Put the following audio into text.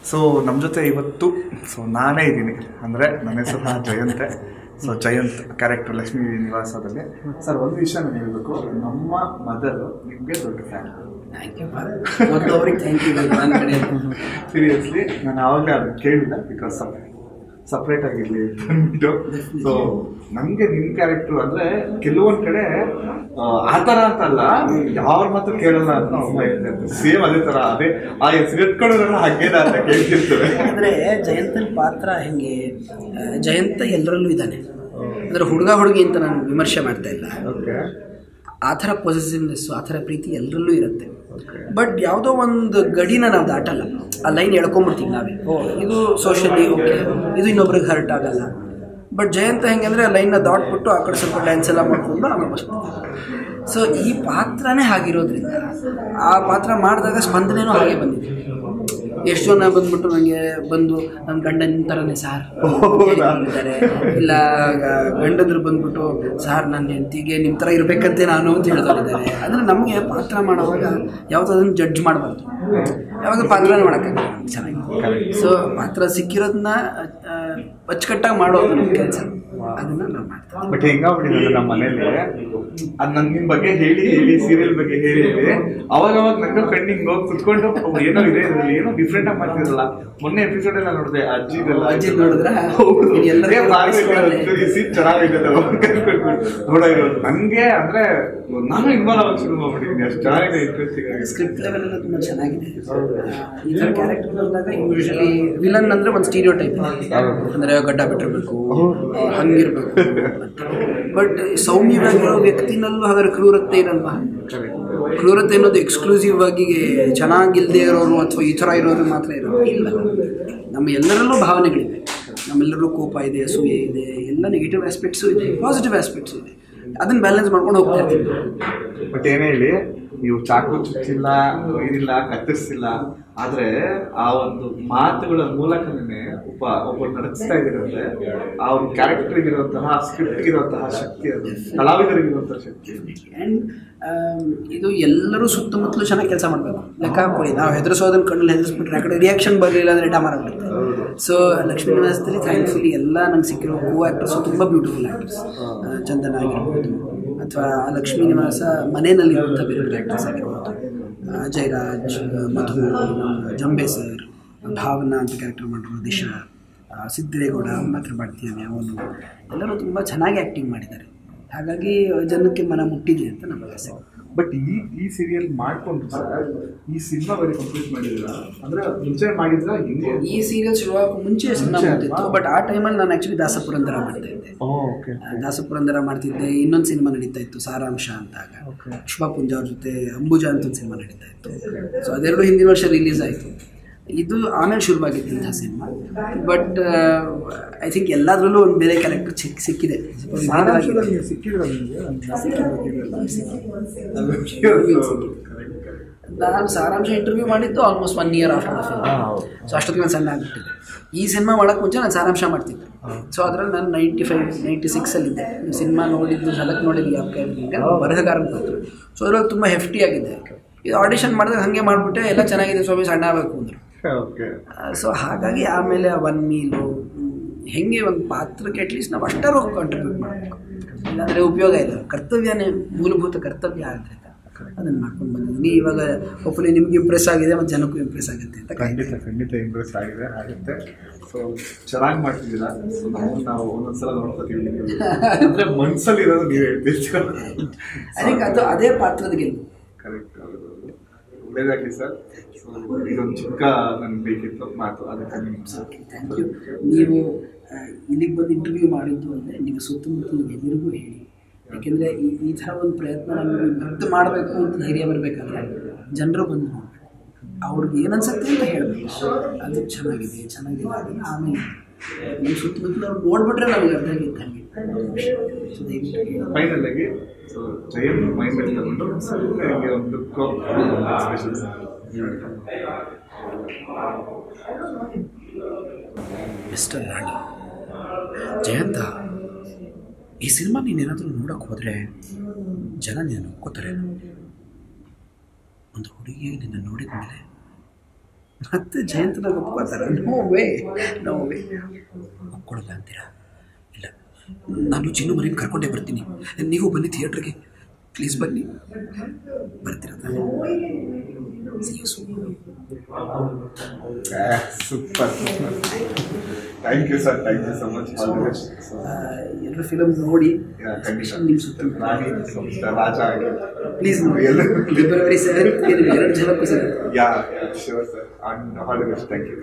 So ನಮ್ಮ ಜೊತೆ ಇವತ್ತು ನಾನೇ ಇದ್ದೀನಿ, ಅಂದರೆ ನನ್ನ ಹೆಸರು ಜಯಂತೆ. ಸೊ ಜಯಂತ್ ಕ್ಯಾರೆಕ್ಟರ್ ಲಕ್ಷ್ಮೀ ನಿವಾಸದಲ್ಲಿ. ಸರ್, ಒಂದು ವಿಷಯ ನಾನು ಹೇಳಬೇಕು, ನಮ್ಮ ಮದರು ನಿಮಗೆ ದೊಡ್ಡ ಫ್ಯಾನ್. ಸೀರಿಯಸ್ಲಿ ನಾನು ಆವಾಗಲೇ ಅದು ಕೇಳಿಲ್ಲ, ಬಿಕಾಸ್ ಸಪ್ರೇಟ್ ಆಗಿರಲಿ ಅಂದ್ಬಿಟ್ಟು. ಸೊ ನಮಗೆ ನಿಮ್ಮ ಕ್ಯಾರೆಕ್ಟ್ರು ಅಂದರೆ ಕೆಲವೊಂದು ಕಡೆ ಆ ಥರ ಅಂತಲ್ಲ, ಯಾರ ಮಾತ್ರ ಕೇಳಲ್ಲ ಅಂತ ಅಮ್ಮ ಹೇಳ್ತಿರ್ತಾರೆ. ಸೇಮ್ ಅದೇ ಥರ, ಅದೇ ಆ ಹೆಸರು ಎತ್ಕೊಳ್ಳೋದ್ರಲ್ಲ ಹಾಗೇನ ಅಂತ ಕೇಳ್ತಿರ್ತೇವೆ. ಅಂದರೆ ಜಯಂತನ ಪಾತ್ರ ಹೆಂಗೆ, ಜಯಂತ ಎಲ್ಲರಲ್ಲೂ ಇದ್ದಾನೆ. ಅಂದರೆ ಹುಡುಗ ಹುಡುಗಿ ಅಂತ ನಾನು ವಿಮರ್ಶೆ ಮಾಡ್ತಾ ಇಲ್ಲ. ಆ ಥರ ಪೊಸೆಸಿವ್ನೆಸ್ಸು, ಆ ಥರ ಪ್ರೀತಿ ಎಲ್ಲರಲ್ಲೂ ಇರುತ್ತೆ. ಬಟ್ ಯಾವುದೋ ಒಂದು ಗಡಿನ ನಾವು ದಾಟಲ್ಲ, ಆ ಲೈನ್ ಎಳ್ಕೊಂಬಿಡ್ತೀವಿ ನಾವೇ. ಇದು ಸೋಷಿಯಲಿ ಓಕೆ, ಇದು ಇನ್ನೊಬ್ರಿಗೆ ಹರ್ಟ್ ಆಗಲ್ಲ. ಬಟ್ ಜಯಂತ ಹೆಂಗೆ ಅಂದರೆ ಆ ಲೈನ್ನ ದಾಟ್ಬಿಟ್ಟು ಆ ಕಡೆ ಸ್ವಲ್ಪ ಡ್ಯಾನ್ಸ್ ಎಲ್ಲ ಮಾಡಿಕೊಂಡು ಆಮೇಲೆ ಬರ್ತಾರೆ. ಸೊ ಈ ಪಾತ್ರನೇ ಹಾಗಿರೋದ್ರಿಂದ ಆ ಪಾತ್ರ ಮಾಡಿದಾಗ ಸ್ಪಂದನೆಯೂ ಹಾಗೆ ಬಂದಿದೆ. ಎಷ್ಟು ಜನ ಬಂದ್ಬಿಟ್ಟು ನನಗೆ ಬಂದು ನನ್ನ ಗಂಡನ ಥರನೇ ಸಾರ್ ಇದ್ದಾರೆ, ಇಲ್ಲ ಗಂಡಂದ್ರು ಬಂದ್ಬಿಟ್ಟು ಸಾರ್ ನನ್ನ ಹೆಂಡತಿಗೆ ನಿಮ್ಮ ಥರ ಇರಬೇಕಂತೆ ನಾನು ಅಂತ ಹೇಳ್ತಾರಿದ್ದಾರೆ. ಅಂದರೆ ನಮಗೆ ಪಾತ್ರ ಮಾಡೋವಾಗ ಯಾವುದನ್ನು ಜಡ್ಜ್ ಮಾಡಬಾರ್ದು, ಯಾವಾಗ ಪಾತ್ರನೇ ಮಾಡೋಕ್ಕಾಗಲ್ಲ ಚೆನ್ನಾಗಿ. ಸೊ ಪಾತ್ರ ಸಿಕ್ಕಿರೋದನ್ನ ಅಚ್ಚುಕಟ್ಟಾಗಿ ಮಾಡೋದು ನಮ್ಮ ಕೆಲಸ, ಅದನ್ನು ನಾವು ಮಾಡ್ತೀವಿ. ಬಟ್ ಹೆಂಗಾಗ್ಬಿಟ್ಟಿದೆ ನಮ್ಮ ಮನೇಲಿ, ಅದು ನನ್ನ ನಿಮ್ಮ ಬಗ್ಗೆ ಹೇಳಿ ಹೇಳಿ ಸೀರಿಯಲ್ ಬಗ್ಗೆ ಹೇಳಿ ಹೇಳಿ ಅವಾಗ ನಂಗೆ ಕಣ್ಣಿಂಗ್ ಹೋಗಿ ಕುತ್ಕೊಂಡು ಏನೋ ಇದೆ, ಇದರಲ್ಲಿ ಏನೋ ಡಿಫ್ರೆಂಟ್ ಆಗಿ ಮಾಡ್ತಿರಲ್ಲ. ಮೊನ್ನೆ ಎಪಿಸೋಡ್ ಎಲ್ಲ ನೋಡಿದೆ, ಅಜ್ಜಿ ನೋಡಿದ್ರೆ ಚೆನ್ನಾಗಿದೆ ನೋಡ ಇರೋದು. ನನಗೆ ಅಂದ್ರೆ ನಾನು ಇನ್ವಾಲ್ವ್ ಆಗಿ ಶುರು ಮಾಡ್ಬಿಟ್ಟಿದ್ದೀನಿ, ಅಷ್ಟು ಚೆನ್ನಾಗಿದೆ, ಇಂಟ್ರೆಸ್ಟಿಂಗ್ ಆಗಿ. ಸ್ಕ್ರಿಪ್ಟ್ ಲೆವೆಲ್ ಎಲ್ಲ ತುಂಬ ಚೆನ್ನಾಗಿದೆ. ಈ ಥರ ಕ್ಯಾರೆಕ್ಟರ್ ಬಂದಾಗ ಯೂಶಲಿ ವಿಲನ್ ಅಂದರೆ ಒಂದು ಸ್ಟೀರಿಯೋ ಟೈಪ್, ಅಂದರೆ ಗಡ್ಡ ಬಿಟ್ಟಿರ್ಬೇಕು, ಹಂಗಿರ್ಬೇಕು. ಬಟ್ ಸೌಮ್ಯವಾಗಿರೋ ವ್ಯಕ್ತಿನಲ್ಲೂ ಹಾಗಾದ್ರೆ ಕ್ರೂರತೆ ಇರಲ್ವಾ? ಕ್ರೂರತೆ ಅನ್ನೋದು ಎಕ್ಸ್ಕ್ಲೂಸಿವ್ ಆಗಿ ಚೆನ್ನಾಗಿಲ್ಲದೆ ಇರೋರು ಅಥವಾ ಈ ಥರ ಇರೋರು ಮಾತ್ರ ಇರೋರು ಇಲ್ಲ. ನಮ್ಮ ಎಲ್ಲರಲ್ಲೂ ಭಾವನೆಗಳಿವೆ, ನಮ್ಮೆಲ್ಲರೂ ಕೋಪ ಇದೆ, ಅಸೂಯೆ ಇದೆ, ಎಲ್ಲ ನೆಗೆಟಿವ್ ಆಸ್ಪೆಕ್ಟ್ಸು ಇದೆ, ಪಾಸಿಟಿವ್ ಆಸ್ಪೆಕ್ಟ್ಸು ಇದೆ. ಅದನ್ನು ಬ್ಯಾಲೆನ್ಸ್ ಮಾಡ್ಕೊಂಡು ಹೋಗ್ತಾ ಇರ್ತೀವಿ. ಬಟ್ ಏನೇ ಹೇಳಿ, ನೀವು ಚಾಕು ಚುಚ್ಚಿಲ್ಲ, ಇದಿಲ್ಲ, ಕತ್ತರಿಸಿಲ್ಲ, ಆದ್ರೆ ಆ ಒಂದು ಮಾತುಗಳ ಮೂಲಕನೇ ಒಬ್ಬರು ನಡೆಸ್ತಾ ಇದ್ದೀರ ಅಂದ್ರೆ ಆ ಒಂದು ಕ್ಯಾರೆಕ್ಟರ್ಗಿರುವಂತಹ, ಸ್ಕ್ರಿಪ್ಟ್ಗಿರುವಂತಹ ಶಕ್ತಿ, ಅದು ಕಲಾವಿದರಿಗಿರುವಂತಹ ಶಕ್ತಿ. ಆ್ಯಂಡ್ ಇದು ಎಲ್ಲರೂ ಸುತ್ತಮುತ್ತಲೂ ಚೆನ್ನಾಗಿ ಕೆಲಸ ಮಾಡಬೇಕು. ಲೆಕ್ಕ ಹಾಕೊಳ್ಳಿ, ನಾವು ಹೆದರಿಸೋದನ್ನ ಕಣ್ಣಲ್ಲಿ ಹೆದರಿಸ್ಬಿಟ್ರೆ ಆ ಕಡೆ ರಿಯಾಕ್ಷನ್ ಬರಲಿಲ್ಲ ಅಂದರೆ ಡಾಮರ್ ಆಗ್ಬಿಡುತ್ತೆ. ಸೊ ಲಕ್ಷ್ಮೀ ನಿವಾಸದಲ್ಲಿ ಥ್ಯಾಂಕ್ಫುಲಿ ಎಲ್ಲ ನಂಗೆ ಸಿಕ್ಕಿರೋ ಕೋ ಆ್ಯಕ್ಟರ್ಸು ತುಂಬ ಬ್ಯೂಟಿಫುಲ್ ಆ್ಯಕ್ಟರ್ಸ್. ಚಂದನ ಆಗಿರ್ಬೋದು, ಅಥವಾ ಲಕ್ಷ್ಮೀ ನಿವಾಸ ಮನೆಯಲ್ಲಿರುವಂಥ ಬೇರೆ ಬೇರೆ ಆ್ಯಕ್ಟರ್ಸ್ ಆಗಿರ್ಬೋದು, ಜಯರಾಜ್, ಮಧು, ಜಂಬೆ ಸರ್, ಭಾವನಾ ಅಂತ ಕ್ಯಾರೆಕ್ಟರ್ ಮಾಡಿರೋ ದಿಶಾ, ಸಿದ್ದೇಗೌಡ, ಮಾತ್ರ ಮಾಡ್ತೀವಿ ಅವನು, ಎಲ್ಲರೂ ತುಂಬ ಚೆನ್ನಾಗಿ ಆ್ಯಕ್ಟಿಂಗ್ ಮಾಡಿದ್ದಾರೆ. ಹಾಗಾಗಿ ಜನಕ್ಕೆ ಮನ ಮುಟ್ಟಿದೆ ಅಂತ ನಮ್ಮ ಆಸೆ. ಬಟ್ ಈ ಸೀರಿಯಲ್ ಮಾಡಿಕೊಂಡು ಸರ್ ಈ ಸಿನಿಮಾ ಬರೀ ಕಂಪ್ಲೀಟ್ ಮಾಡಿದ್ರ ಅಂದರೆ ಮುಂಚೆ ಮಾಡಿದ್ರ? ಹಿಂಗೆ ಈ ಸೀರಿಯಲ್ ಶುರುವಾಗ ಮುಂಚೆ ಸಿನಿಮಾ ಮಾಡ್ತಿತ್ತು. ಬಟ್ ಆ ಟೈಮಲ್ಲಿ ನಾನು ಆ್ಯಕ್ಚುಲಿ ದಾಸಪುರಂದರ ಮಾಡ್ತಾ ಇದ್ದೆ. ದಾಸಪುರಂದರ ಮಾಡ್ತಿದ್ದೆ. ಇನ್ನೊಂದು ಸಿನಿಮಾ ನಡೀತಾ ಇತ್ತು ಸಾರಾಂಶ ಅಂತ, ಆಗ ಶುಭಾ ಪುಂಜ ಅವ್ರ ಜೊತೆ ಅಂಬುಜಾ ಅಂತ ಒಂದು ಸಿನಿಮಾ ನಡೀತಾ ಇತ್ತು. ಸೊ ಅದೆರಡು ಹಿಂದಿನ ವರ್ಷ ರಿಲೀಸ್ ಆಯಿತು. ಇದು ಆಮೇಲೆ ಶುರುವಾಗಿದ್ದಂಥ ಸಿನಿಮಾ. ಬಟ್ ಐ ಥಿಂಕ್ ಎಲ್ಲದರಲ್ಲೂ ಒಂದು ಬೇರೆ ಕ್ಯಾರೆಕ್ಟರ್ ಸಿಕ್ಕಿದೆ. ನಾನು ಸಾರಾಂಶ ಇಂಟರ್ವ್ಯೂ ಮಾಡಿದ್ದು almost 1 year after the film. So ಅಷ್ಟೊತ್ತಿಗೆ ನಾನು ಸಣ್ಣ ಆಗಿಬಿಟ್ಟಿದ್ದೆ. ಈ ಸಿನಿಮಾ ಮಾಡೋಕ್ಕೆ ಮುಂಚೆ ನಾನು ಸಾರಾಂಶ ಮಾಡ್ತಿದ್ದೆ. ಸೊ ಅದರಲ್ಲಿ ನಾನು 96 ಸಿನಿಮಾ ನೋಡಿದ್ದು, ಝಲಕ್ ನೋಡಿದ್ದು ಯಾವ ಬರಹಗಾರ ಪಾತ್ರ. ಸೊ ಅದರಲ್ಲಿ ತುಂಬ ಹೆಫ್ಟಿ ಆಗಿದೆ. ಇದು ಆಡಿಷನ್ ಮಾಡಿದಾಗ ಹಾಗೆ ಮಾಡಿಬಿಟ್ಟೆ, ಎಲ್ಲ ಚೆನ್ನಾಗಿದೆ ಸ್ವಾಮಿ, ಸಣ್ಣ ಆಗಬೇಕು ಅಂದರು. ಸೊ ಹಾಗಾಗಿ ಆಮೇಲೆ 1 meal ಹೆಂಗೆ ಒಂದು ಪಾತ್ರಕ್ಕೆ ಅಟ್ಲೀಸ್ಟ್ ನಾವು ಅಷ್ಟರೂ ಕಾಂಟ್ರಿಬ್ಯೂಟ್ ಮಾಡಬೇಕು, ಇಲ್ಲಾಂದರೆ ಉಪಯೋಗ ಇಲ್ಲ. ಕರ್ತವ್ಯನೇ ಮೂಲಭೂತ ಕರ್ತವ್ಯ ಆದ್ದರಿಂದ ಅದನ್ನು ಮಾಡ್ಕೊಂಡು ಬಂದಿದ್ದೀನಿ. ಇವಾಗ ಹೋಪ್ಫುಲಿ ನಿಮ್ಗೆ ಇಂಪ್ರೆಸ್ ಆಗಿದೆ ಮತ್ತು ಜನಕ್ಕೂ ಇಂಪ್ರೆಸ್ ಆಗುತ್ತೆ ಅಂತ. ಖಂಡಿತ ಇಂಪ್ರೆಸ್ ಆಗುತ್ತೆ. ಸೊ ಚೆನ್ನಾಗಿ ಮಾಡ್ತಿದ್ದೀರಾ. ಸೊ ನಾವು ಒಂದೊಂದ್ಸಲ ನೋಡ್ಕೊತೀವಿ, ಅಂದರೆ ಮನಸ್ಸಲ್ಲಿ ಇರೋದು ನೀವು ಹೇಳ್ತೀವಿ. ಐ ಥಿಂಕ್ ಅದು ಅದೇ ಪಾತ್ರದ ಗೆಲುವು. ಕರೆಕ್ಟ್, ಒಳ್ಳೇದಾಗಲಿ ಸರ್. ಸೊ ಇದೊಂದು ಚಿಕ್ಕ ನನಗೆ ಬೇಕಿತ್ತು ಮಾತು, ಅದಕ್ಕೆ ಥ್ಯಾಂಕ್ ಯು. ನೀವು ಇಲ್ಲಿಗೆ ಬಂದು ಇಂಟರ್ವ್ಯೂ ಮಾಡಿದ್ದು ಅಂದರೆ ನೀವು ಸುತ್ತಮುತ್ತಲು ಎಲ್ಲರಿಗೂ ಹೇಳಿ. ಯಾಕೆಂದರೆ ಈ ಥರ ಒಂದು ಪ್ರಯತ್ನ ನಮಗೆ ಮತ್ತೆ ಮಾಡಬೇಕು ಅಂತ ಧೈರ್ಯ ಬರಬೇಕಾದ್ರೆ ಜನರು ಬಂದು ನೋಡಬೇಕು, ಅವ್ರಿಗೆ ಏನನ್ಸುತ್ತೆ ಅಂತ ಹೇಳಬೇಕು. ಅದು ಚೆನ್ನಾಗಿಲ್ಲ ಅದನ್ನು ಆಮೇಲೆ ನಮ್ಮ ಸುತ್ತಮುತ್ತಲು ಅವ್ರು ನೋಡ್ಬಿಟ್ರೆ ನಮಗೆ ಅರ್ಥ ಆಗಿತ್ತು ಹಾಗೆ. ಫೈನಲ್ ಆಗಿ ಸೊ ಜಯಂತ್ ಮೈಂಡಲ್ಲಿ ತಗೊಂಡು ನನಗೆ ಒಂದು ಸ್ಪೆಷಲ್ ಮಿಸ್ಟರ್ ರಾಣಿ, ಜಯಂತ, ಈ ಸಿನಿಮಾ ನೀನೇನಾದರೂ ನೋಡೋಕ್ಕೆ ಹೋದರೆ ಜನ ನೀನು ಒಪ್ಕೋತಾರೆ. ಒಂದು ಹುಡುಗಿ ನಿನ್ನ ನೋಡಿದ ಮೇಲೆ ಮತ್ತೆ ಜಯಂತನ ಒಪ್ಕೋತಾರ? No way. ಒಪ್ಕೊಳ್ಳಲ್ಲ ಅಂತೀರಾ? ಇಲ್ಲ, ನಾನು ಚಿನ್ನು ಮನೆಗೆ ಕರ್ಕೊಂಡೇ ಬರ್ತೀನಿ, ನೀವು ಬನ್ನಿ ಥಿಯೇಟ್ರಿಗೆ, ಪ್ಲೀಸ್ ಬನ್ನಿ. ಬರ್ತೀರ? Super. Thank you sir, thank you so much. ಎಲ್ಲ ಫಿಲಮ್ ನೋಡಿ ನಿಮ್ಮ ಸುತ್ತ ರಾಜ ಪ್ಲೀಸ್ ನೋಡಿ. February 7th 2 ಜನಕ್ಕೂ ಸಿಗುತ್ತೆ. Yeah sure sir. On all the best. Thank you.